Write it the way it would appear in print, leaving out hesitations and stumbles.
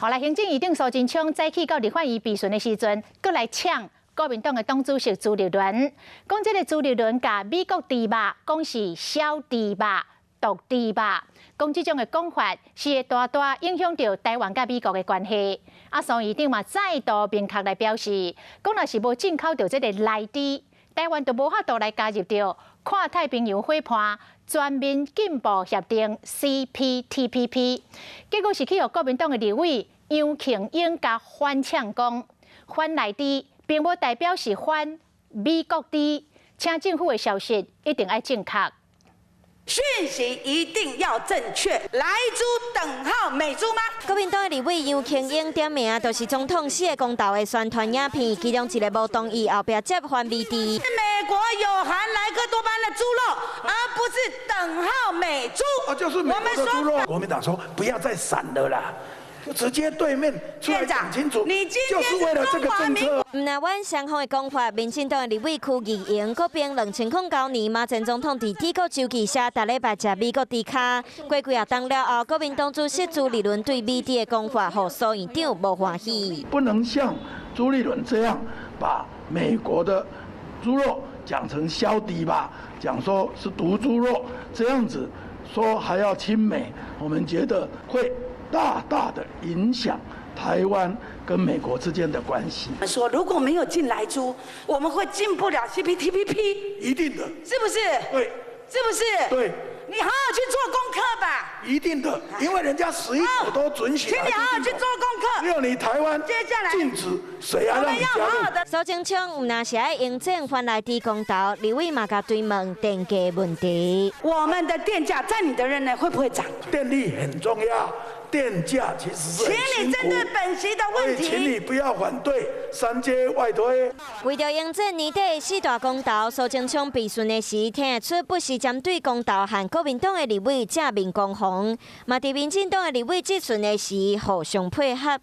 后来行政院长苏贞昌早起到立法院备询的时阵，搁来抢国民党的党主席朱立伦，讲这个朱立伦甲美国猪肉讲是小猪肉、毒猪肉，讲这种的讲法是会大大影响到台湾甲美国的关系。苏院长嘛再度明确来表示，讲若是无进口到这个内猪，台湾就无法度来加入到跨太平洋伙伴全面进步协定 CPTPP。结果是去予国民党的立委杨庆英甲反呛讲，反内猪并无代表是反美国猪，请政府的消息一定要正确。 讯息一定要正确，来猪等号美猪吗？国民党的立委杨庆英点名，就是总统4个公投的宣传影片，其中一个无同意后壁接反美猪。美国有含莱克多巴胺的猪肉，而不是等号美猪。就是美国的猪肉。国民党说不要再闪了啦。 就直接对面出来讲清楚，你今天就是为了这个政策。唔那阮双方的讲法，民进党的立委区议员嗰边2009年马前总统伫体育周记社逐礼拜食美国猪脚，过几啊冬了后，国民党主席朱立伦对美猪的讲法，互苏院长无欢喜。不能像朱立伦这样把美国的猪肉讲成小猪吧，讲说是毒猪肉，这样子说还要亲美，我们觉得会。 大大的影响台湾跟美国之间的关系。说如果没有进来猪，我们会进不了 CPTPP。一定的，是不是？对，是不是？对。你好好去做功课吧。一定的，因为人家11国都准许。请你好好去做功课。只有你台湾接下来禁止，谁还让你加入？苏贞昌唔那是爱应征反内猪公投，立委嘛甲追问电价问题。我们的电价在你的任内会不会涨？电力很重要。 电价其实是很辛苦，请你针对本席的问题，请你不要反对3阶外推。为着应征年底的4大公投，苏贞昌备询的时听得出不是针对公投和国民党的立委正面攻防，嘛伫民进党的立委质询的时互相配合。